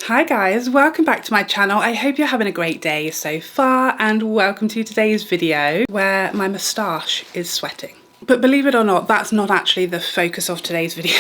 Hi guys, welcome back to my channel. I hope you're having a great day so far and welcome to today's video where my moustache is sweating. But believe it or not, that's not actually the focus of today's video.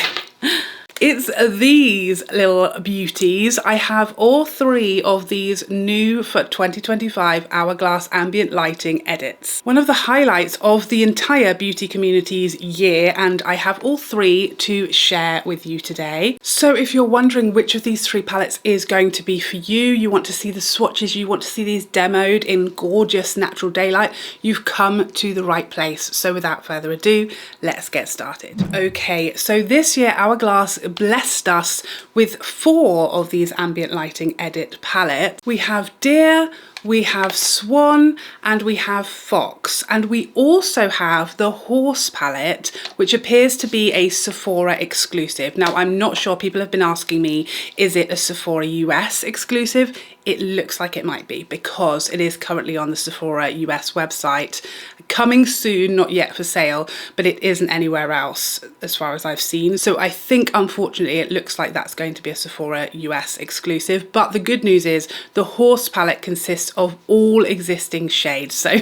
It's these little beauties. I have all three of these new for 2025 Hourglass Ambient lighting edits. One of the highlights of the entire beauty community's year, and I have all three to share with you today. So if you're wondering which of these three palettes is going to be for you, you want to see the swatches, you want to see these demoed in gorgeous natural daylight, you've come to the right place. So without further ado, let's get started. Okay, so this year Hourglass blessed us with 4 of these ambient lighting edit palettes. We have Deer, we have Swan, and we have Fox, and we also have the Horse palette, which appears to be a Sephora exclusive. Now, I'm not sure, people have been asking me, is it a Sephora US exclusive? It looks like it might be because it is currently on the Sephora US website. Coming soon, not yet for sale, but it isn't anywhere else as far as I've seen. So I think, unfortunately, it looks like that's going to be a Sephora US exclusive. But the good news is the Horse palette consists of all existing shades. So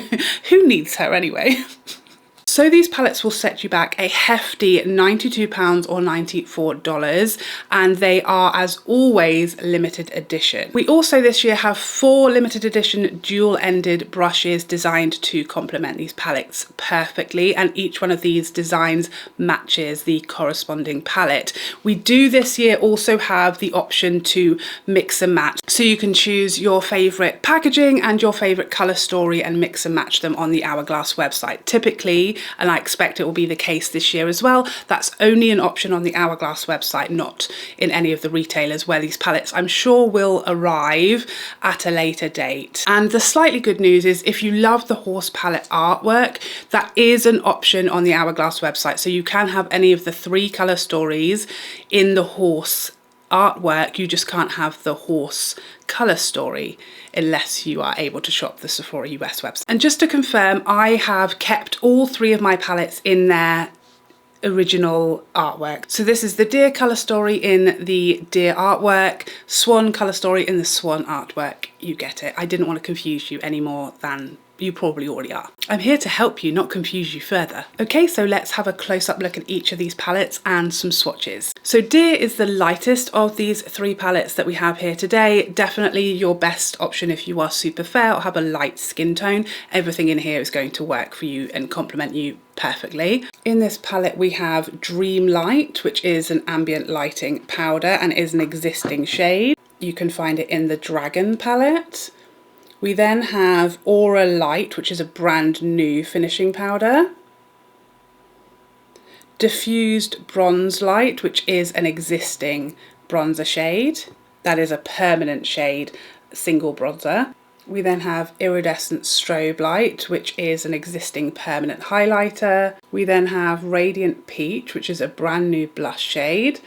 who needs her anyway? So these palettes will set you back a hefty £92 or $94, and they are, as always, limited edition. We also this year have 4 limited edition dual-ended brushes designed to complement these palettes perfectly, and each one of these designs matches the corresponding palette. We do this year also have the option to mix and match, so you can choose your favourite packaging and your favourite colour story and mix and match them on the Hourglass website. Typically, and I expect it will be the case this year as well, that's only an option on the Hourglass website, not in any of the retailers where these palettes I'm sure will arrive at a later date. And the slightly good news is if you love the Horse palette artwork, that is an option on the Hourglass website. So you can have any of the 3 colour stories in the Horse artwork, you just can't have the Horse colour story unless you are able to shop the Sephora US website. And just to confirm, I have kept all 3 of my palettes in their original artwork. So this is the Deer colour story in the Deer artwork, Swan colour story in the Swan artwork. You get it. I didn't want to confuse you any more than you probably already are. I'm here to help you, not confuse you further. Okay, so let's have a close-up look at each of these palettes and some swatches. So Deer is the lightest of these 3 palettes that we have here today. Definitely your best option if you are super fair or have a light skin tone. Everything in here is going to work for you and complement you perfectly. In this palette we have Dream Light, which is an ambient lighting powder and is an existing shade. You can find it in the Dragon palette. We then have Aura Light, which is a brand new finishing powder. Diffused Bronze Light, which is an existing bronzer shade. That is a permanent shade, single bronzer. We then have Iridescent Strobe Light, which is an existing permanent highlighter. We then have Radiant Peach, which is a brand new blush shade,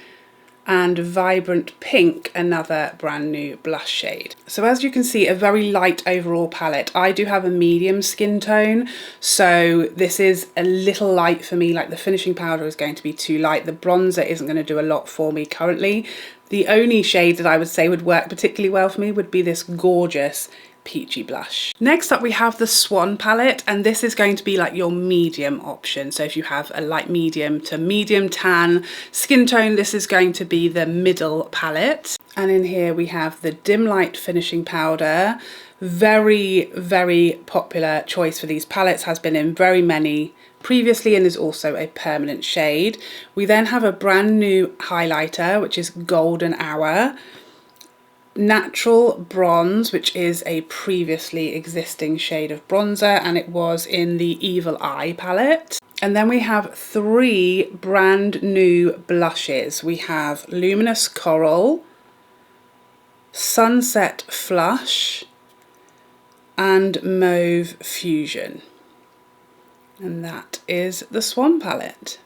and Vibrant Pink, another brand new blush shade. So as you can see, a very light overall palette. I do have a medium skin tone, so this is a little light for me. Like the finishing powder is going to be too light. The bronzer isn't going to do a lot for me currently. The only shade that I would say would work particularly well for me would be this gorgeous peachy blush. Next up we have the Swan palette, and this is going to be like your medium option. So if you have a light medium to medium tan skin tone, this is going to be the middle palette. And in here we have the Dim Light finishing powder. Very, very popular choice for these palettes, has been in very many previously and is also a permanent shade. We then have a brand new highlighter, which is Golden Hour. Natural Bronze, which is a previously existing shade of bronzer, and it was in the Evil Eye palette. And then we have 3 brand new blushes. We have Luminous Coral, Sunset Flush, and Mauve Fusion. And that is the Swan palette.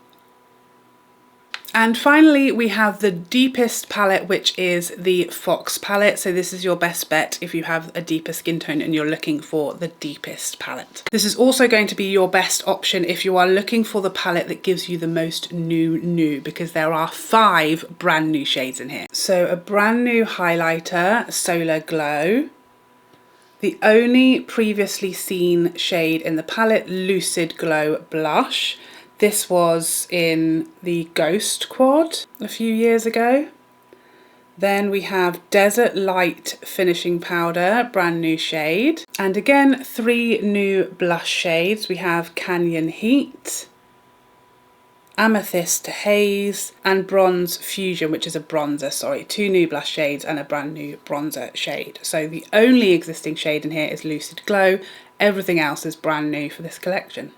And finally, we have the deepest palette, which is the Fox palette. So this is your best bet if you have a deeper skin tone and you're looking for the deepest palette. This is also going to be your best option if you are looking for the palette that gives you the most new, because there are 5 brand new shades in here. So a brand new highlighter, Solar Glow. The only previously seen shade in the palette, Lucid Glow Blush. This was in the Ghost Quad a few years ago. Then we have Desert Light Finishing Powder, brand new shade. And again, 3 new blush shades. We have Canyon Heat, Amethyst Haze, and Bronze Fusion, which is a bronzer, sorry. 2 new blush shades and a brand new bronzer shade. So the only existing shade in here is Lucid Glow. Everything else is brand new for this collection.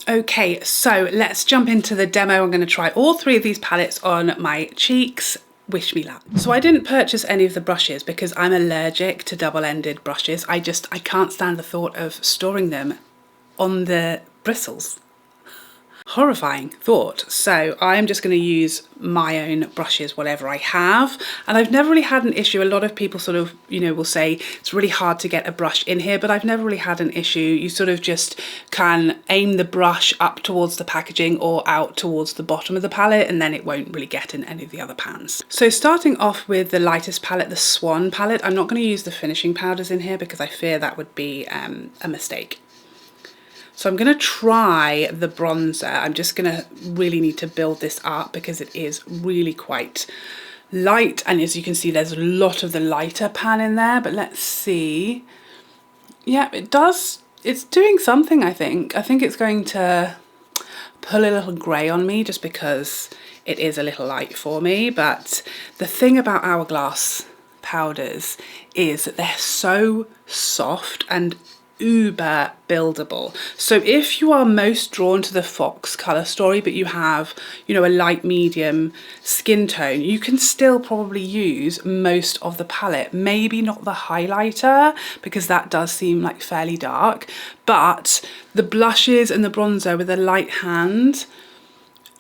Okay, so let's jump into the demo. I'm going to try all 3 of these palettes on my cheeks. Wish me luck. So I didn't purchase any of the brushes because I'm allergic to double-ended brushes. I can't stand the thought of storing them on the bristles. Horrifying thought. So I'm just going to use my own brushes, whatever I have. And I've never really had an issue. A lot of people sort of, you know, will say it's really hard to get a brush in here, but I've never really had an issue. You sort of just can aim the brush up towards the packaging or out towards the bottom of the palette, and then it won't really get in any of the other pans. So starting off with the lightest palette, the Swan palette, I'm not going to use the finishing powders in here because I fear that would be a mistake. So I'm going to try the bronzer. I'm just going to really need to build this up because it is really quite light. And as you can see, there's a lot of the lighter pan in there, but let's see. Yeah, it does. It's doing something, I think. I think it's going to pull a little grey on me just because it is a little light for me. But the thing about Hourglass powders is that they're so soft and uber buildable. So if you are most drawn to the Fox colour story, but you have, you know, a light medium skin tone, you can still probably use most of the palette. Maybe not the highlighter because that does seem like fairly dark, but the blushes and the bronzer with a light hand,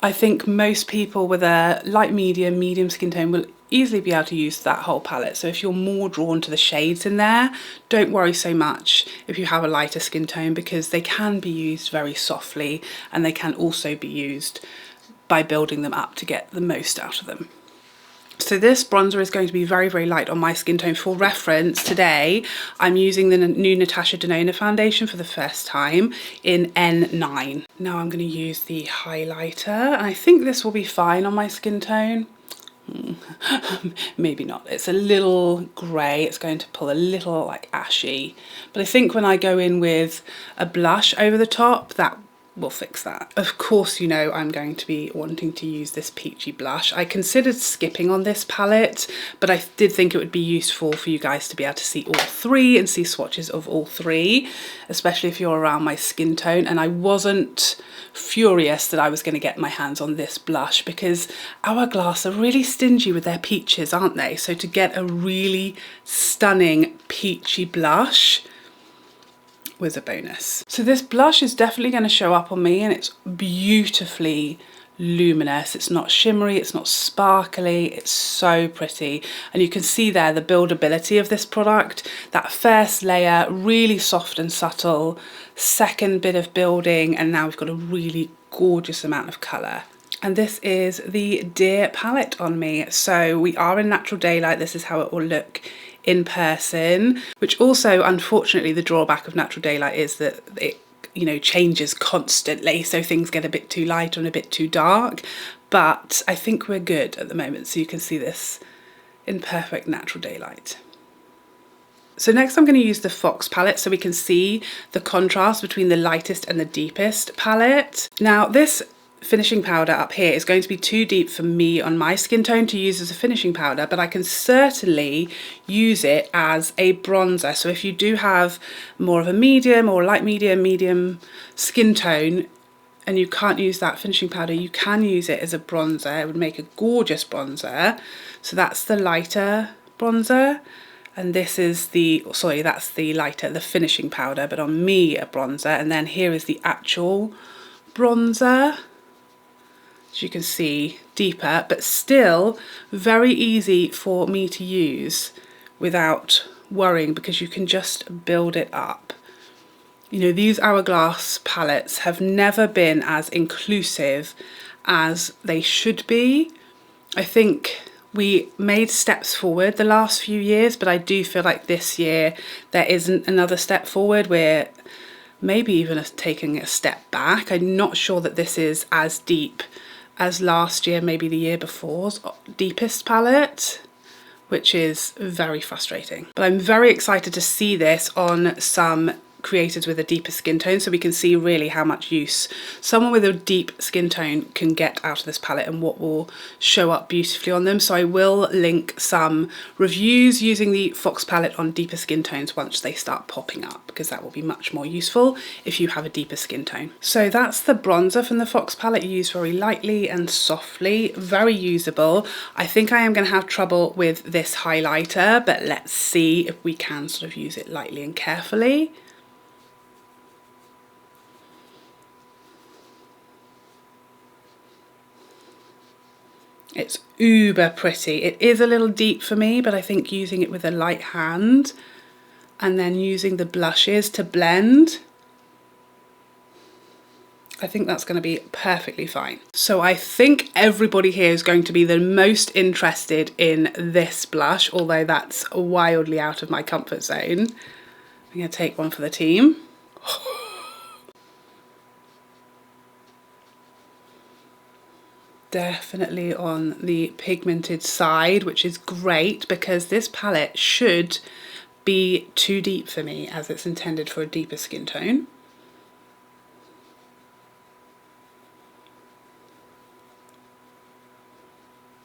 I think most people with a light medium skin tone will easily be able to use that whole palette. So if you're more drawn to the shades in there, don't worry so much if you have a lighter skin tone because they can be used very softly and they can also be used by building them up to get the most out of them. So this bronzer is going to be very, very light on my skin tone. For reference, today I'm using the new Natasha Denona foundation for the first time in N9. Now I'm going to use the highlighter, and I think this will be fine on my skin tone. Maybe not. It's a little grey. It's going to pull a little like ashy. But I think when I go in with a blush over the top, that will fix that. Of course, you know, I'm going to be wanting to use this peachy blush. I considered skipping on this palette, but I did think it would be useful for you guys to be able to see all 3 and see swatches of all 3, especially if you're around my skin tone. And I wasn't furious that I was going to get my hands on this blush because Hourglass are really stingy with their peaches, aren't they? So to get a really stunning peachy blush was a bonus. So this blush is definitely going to show up on me, and it's beautifully luminous. It's not shimmery, it's not sparkly, it's so pretty. And you can see there the buildability of this product. That first layer, really soft and subtle, second bit of building, and now we've got a really gorgeous amount of colour. And this is the Deer palette on me. So we are in natural daylight. This is how it will look in person, which also, unfortunately, the drawback of natural daylight is that it, you know, changes constantly, so things get a bit too light and a bit too dark, but I think we're good at the moment, so you can see this in perfect natural daylight. So next I'm going to use the Fox palette so we can see the contrast between the lightest and the deepest palette. Now this finishing powder up here is going to be too deep for me on my skin tone to use as a finishing powder, but I can certainly use it as a bronzer. So if you do have more of a medium or light medium skin tone and you can't use that finishing powder, you can use it as a bronzer. It would make a gorgeous bronzer. So that's the lighter bronzer, and this is the, sorry, that's the lighter, the finishing powder, but on me a bronzer. And then here is the actual bronzer. as you can see, deeper, but still very easy for me to use without worrying, because you can just build it up. You know, these Hourglass palettes have never been as inclusive as they should be. I think we made steps forward the last few years, but I do feel like this year there isn't another step forward. We're maybe even taking a step back. I'm not sure that this is as deep as last year, maybe the year before's deepest palette, which is very frustrating. But I'm very excited to see this on some creators with a deeper skin tone, so we can see really how much use someone with a deep skin tone can get out of this palette and what will show up beautifully on them. So I will link some reviews using the Fox palette on deeper skin tones once they start popping up, because that will be much more useful if you have a deeper skin tone. So that's the bronzer from the Fox palette, used very lightly and softly, very usable. I think I am going to have trouble with this highlighter, but let's see if we can sort of use it lightly and carefully. It's uber pretty. It is a little deep for me, but I think using it with a light hand and then using the blushes to blend, I think that's going to be perfectly fine. So I think everybody here is going to be the most interested in this blush, although that's wildly out of my comfort zone. I'm going to take one for the team. Definitely on the pigmented side, which is great because this palette should be too deep for me, as it's intended for a deeper skin tone.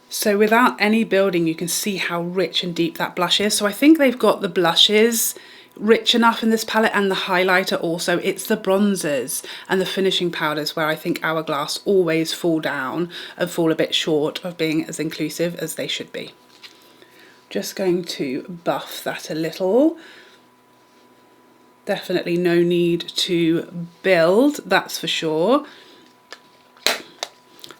So without any building, you can see how rich and deep that blush is. So I think they've got the blushes rich enough in this palette, and the highlighter also. It's the bronzers and the finishing powders where I think Hourglass always fall down and fall a bit short of being as inclusive as they should be. Just going to buff that a little. Definitely no need to build, that's for sure.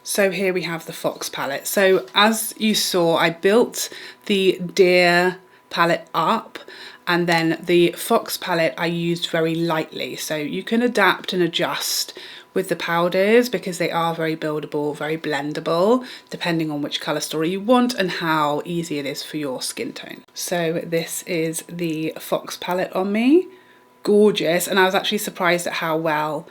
So here we have the Fox palette. So as you saw, I built the Deer palette up, and then the Fox palette I used very lightly. So you can adapt and adjust with the powders because they are very buildable, very blendable, depending on which colour story you want and how easy it is for your skin tone. So this is the Fox palette on me. Gorgeous, and I was actually surprised at how well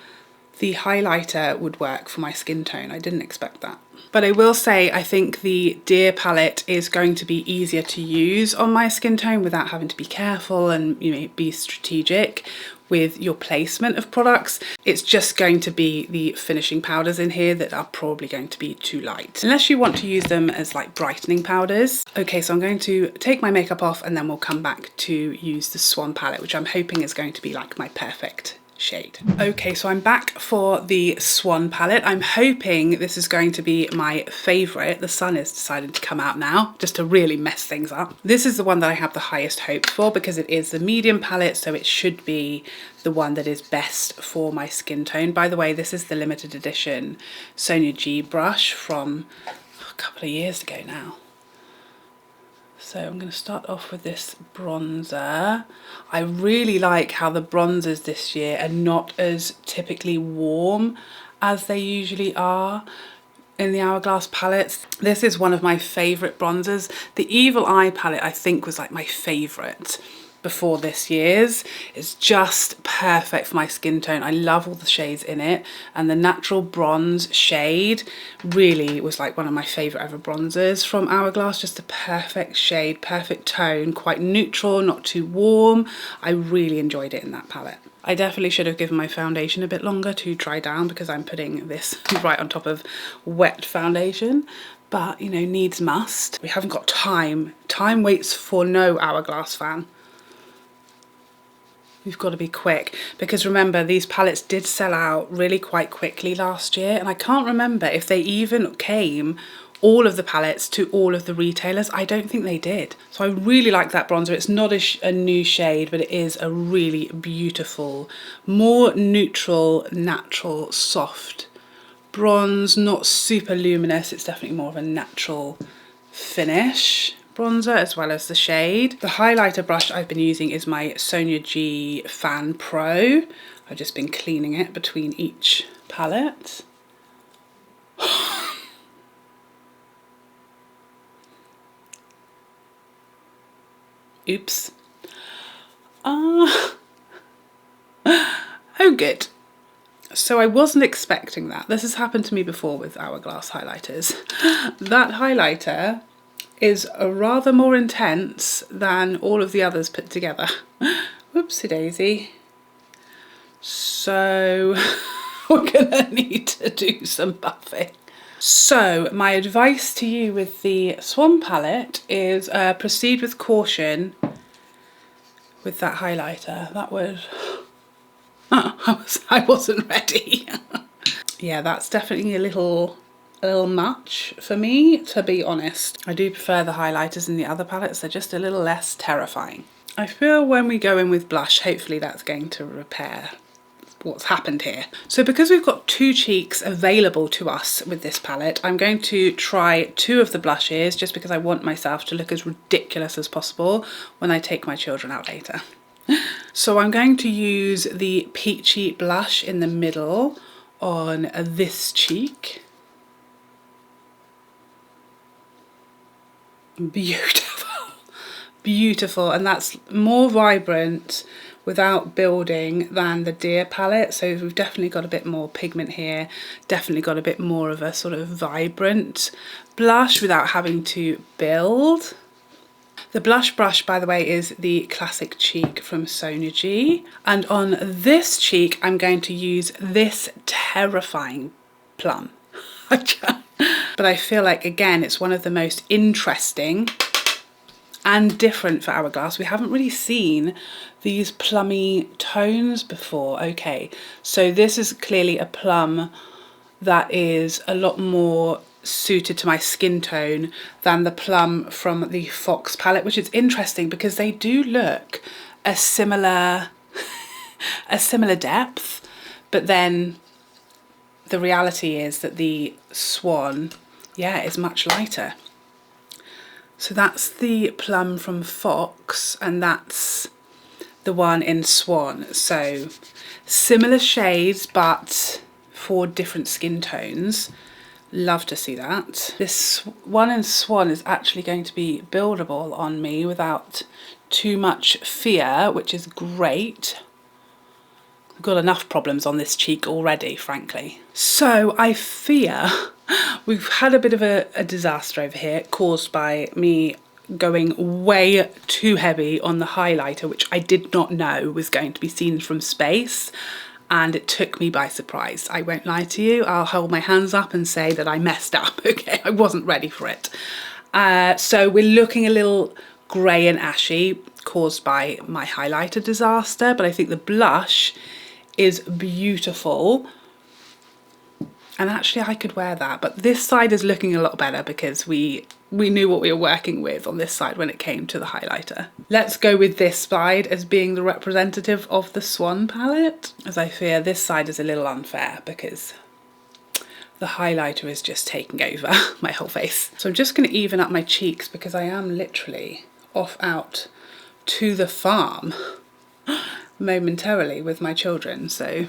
the highlighter would work for my skin tone. I didn't expect that. But I will say, I think the Deer palette is going to be easier to use on my skin tone without having to be careful and, you know, be strategic with your placement of products. It's just going to be the finishing powders in here that are probably going to be too light, unless you want to use them as like brightening powders. Okay, so I'm going to take my makeup off and then we'll come back to use the Swan palette, which I'm hoping is going to be like my perfect shade. Okay, so I'm back for the Swan palette. I'm hoping this is going to be my favourite. The sun is decided to come out now, just to really mess things up. This is the one that I have the highest hopes for because it is the medium palette, so it should be the one that is best for my skin tone. By the way, this is the limited edition Sonia G brush from a couple of years ago now. So I'm going to start off with this bronzer. I really like how the bronzers this year are not as typically warm as they usually are in the Hourglass palettes. This is one of my favourite bronzers. The Evil Eye palette I think was like my favourite before this year's. It's just perfect for my skin tone. I love all the shades in it, and the natural bronze shade really was like one of my favourite ever bronzers from Hourglass. Just a perfect shade, perfect tone, quite neutral, not too warm. I really enjoyed it in that palette. I definitely should have given my foundation a bit longer to dry down because I'm putting this right on top of wet foundation. But, you know, needs must. We haven't got time. Time waits for no Hourglass fan. We've got to be quick because remember, these palettes did sell out really quite quickly last year, and I can't remember if they even came, all of the palettes, to all of the retailers. I don't think they did. So I really like that bronzer. It's not a new shade, but it is a really beautiful, more neutral, natural, soft bronze, not super luminous. It's definitely more of a natural finish bronzer, as well as the shade. The highlighter brush I've been using is my Sonia G Fan Pro. I've just been cleaning it between each palette. Oops. Oh, good. So I wasn't expecting that. This has happened to me before with Hourglass highlighters. That highlighter is a rather more intense than all of the others put together. Whoopsie daisy. So we're gonna need to do some buffing. So my advice to you with the Swan palette is proceed with caution with that highlighter. That would... I wasn't ready. Yeah, that's definitely a little much for me, to be honest. I do prefer the highlighters in the other palettes. They're just a little less terrifying. I feel when we go in with blush, hopefully that's going to repair what's happened here. So because we've got 2 cheeks available to us with this palette, I'm going to try 2 of the blushes just because I want myself to look as ridiculous as possible when I take my children out later. So I'm going to use the peachy blush in the middle on this cheek. Beautiful, beautiful, and that's more vibrant without building than the Deer palette. So we've definitely got a bit more pigment here, definitely got a bit more of a sort of vibrant blush without having to build. The blush brush, by the way, is the Classic Cheek from Sonia G. And on this cheek, I'm going to use this terrifying plum. But I feel like, again, it's one of the most interesting and different for Hourglass. We haven't really seen these plummy tones before. Okay, so this is clearly a plum that is a lot more suited to my skin tone than the plum from the Fox palette, which is interesting because they do look a similar depth, but then the reality is that the Swan, yeah, is much lighter. So that's the plum from Fox and that's the one in Swan. So similar shades but for different skin tones. Love to see that. This one in Swan is actually going to be buildable on me without too much fear, which is great. I've got enough problems on this cheek already, frankly. So I fear we've had a bit of a disaster over here caused by me going way too heavy on the highlighter, which I did not know was going to be seen from space. And it took me by surprise. I won't lie to you. I'll hold my hands up and say that I messed up. Okay, I wasn't ready for it. So we're looking a little grey and ashy, caused by my highlighter disaster, but I think the blush is beautiful. And actually I could wear that, but this side is looking a lot better because we knew what we were working with on this side when it came to the highlighter. Let's go with this side as being the representative of the Swan palette, as I fear this side is a little unfair because the highlighter is just taking over my whole face. So I'm just going to even up my cheeks because I am literally off out to the farm momentarily with my children, so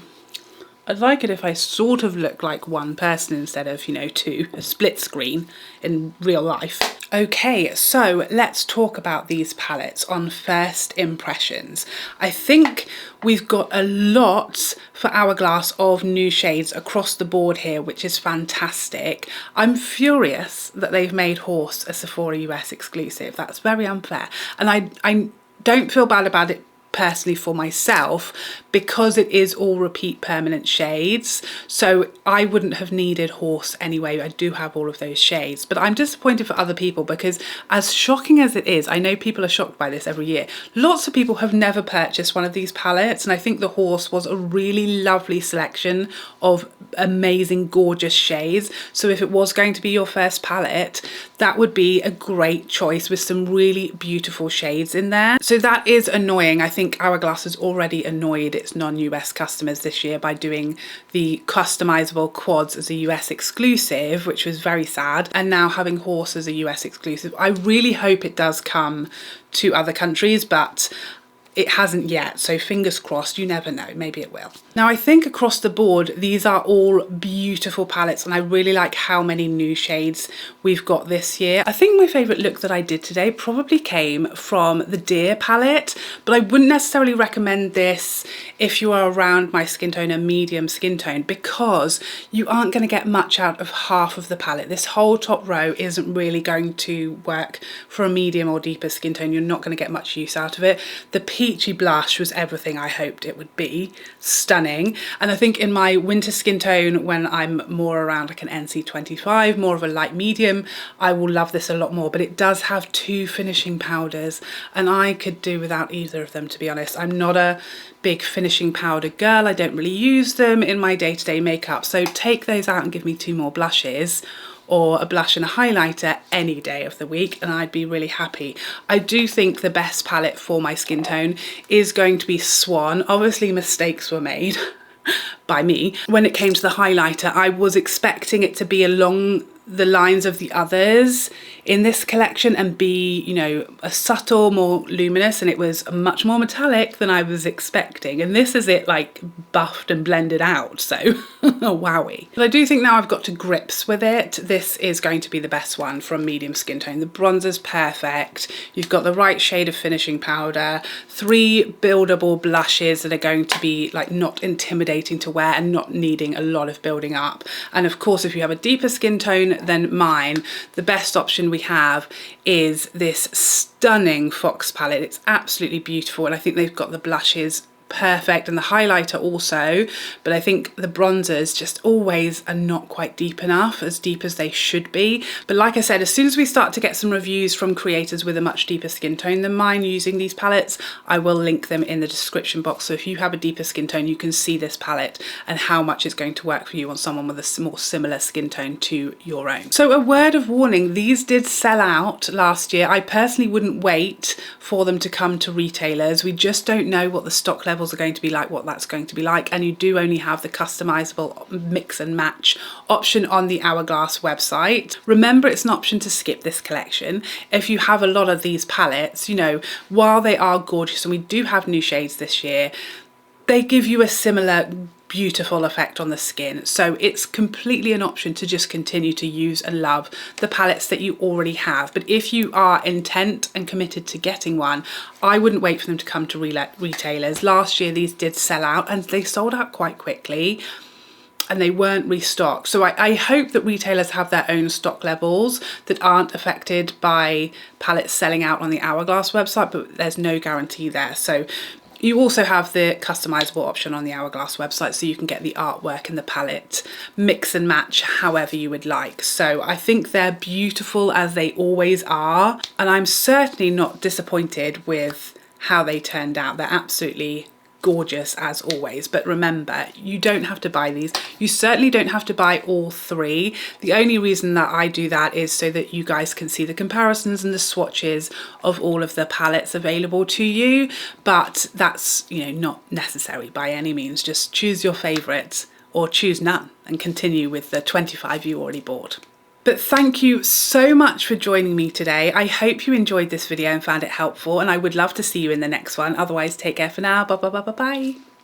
I'd like it if I sort of look like one person instead of, you know, 2, a split screen in real life. Okay, so let's talk about these palettes on first impressions. I think we've got a lot for Hourglass of new shades across the board here, which is fantastic. I'm furious that they've made Horse a Sephora US exclusive. That's very unfair. And I don't feel bad about it personally for myself because it is all repeat permanent shades, so I wouldn't have needed Horse anyway. I do have all of those shades, but I'm disappointed for other people because as shocking as it is, I know people are shocked by this every year, lots of people have never purchased one of these palettes, and I think the Horse was a really lovely selection of amazing gorgeous shades. So if it was going to be your first palette, that would be a great choice with some really beautiful shades in there. So that is annoying. I think think Hourglass has already annoyed its non-US customers this year by doing the customizable quads as a US exclusive, which was very sad, and now having Horse as a US exclusive. I really hope it does come to other countries, but it hasn't yet, so fingers crossed. You never know, maybe it will. Now I think across the board these are all beautiful palettes, and I really like how many new shades we've got this year. I think my favourite look that I did today probably came from the Deer palette, but I wouldn't necessarily recommend this if you are around my skin tone, a medium skin tone, because you aren't going to get much out of half of the palette. This whole top row isn't really going to work for a medium or deeper skin tone. You're not going to get much use out of it. The peachy blush was everything I hoped it would be. Stunning. And I think in my winter skin tone, when I'm more around like an NC25, more of a light medium, I will love this a lot more. But it does have 2 finishing powders, and I could do without either of them, to be honest. I'm not a big finishing powder girl. I don't really use them in my day-to-day makeup, so take those out and give me 2 more blushes, or a blush and a highlighter any day of the week, and I'd be really happy. I do think the best palette for my skin tone is going to be Swan. Obviously mistakes were made by me. When it came to the highlighter, I was expecting it to be along the lines of the others in this collection and be, you know, a subtle, more luminous, and it was much more metallic than I was expecting. And this is it like buffed and blended out, so wowie. But I do think now I've got to grips with it, this is going to be the best one from medium skin tone. The bronzer's perfect, you've got the right shade of finishing powder, 3 buildable blushes that are going to be like not intimidating to wear and not needing a lot of building up. And of course, if you have a deeper skin tone than mine, the best option we have is this stunning Fox palette. It's absolutely beautiful, and I think they've got the blushes perfect and the highlighter also, but I think the bronzers just always are not quite deep enough, as deep as they should be. But like I said, as soon as we start to get some reviews from creators with a much deeper skin tone than mine using these palettes, I will link them in the description box, so if you have a deeper skin tone you can see this palette and how much it's going to work for you on someone with a more similar skin tone to your own. So a word of warning, these did sell out last year. I personally wouldn't wait for them to come to retailers. We just don't know what the stock levels are going to be like, what that's going to be like, and you do only have the customizable mix and match option on the Hourglass website. Remember, it's an option to skip this collection if you have a lot of these palettes. You know, while they are gorgeous and we do have new shades this year, they give you a similar beautiful effect on the skin, so it's completely an option to just continue to use and love the palettes that you already have. But if you are intent and committed to getting one, I wouldn't wait for them to come to retailers. Last year these did sell out, and they sold out quite quickly, and they weren't restocked. So I hope that retailers have their own stock levels that aren't affected by palettes selling out on the Hourglass website, but there's no guarantee there. So you also have the customizable option on the Hourglass website, so you can get the artwork and the palette mix and match however you would like. So I think they're beautiful as they always are, and I'm certainly not disappointed with how they turned out. They're absolutely gorgeous as always. But remember, you don't have to buy these. You certainly don't have to buy all 3. The only reason that I do that is so that you guys can see the comparisons and the swatches of all of the palettes available to you, but that's, you know, not necessary by any means. Just choose your favorites or choose none and continue with the 25 you already bought. But thank you so much for joining me today. I hope you enjoyed this video and found it helpful, and I would love to see you in the next one. Otherwise, take care for now. Bye bye bye bye bye.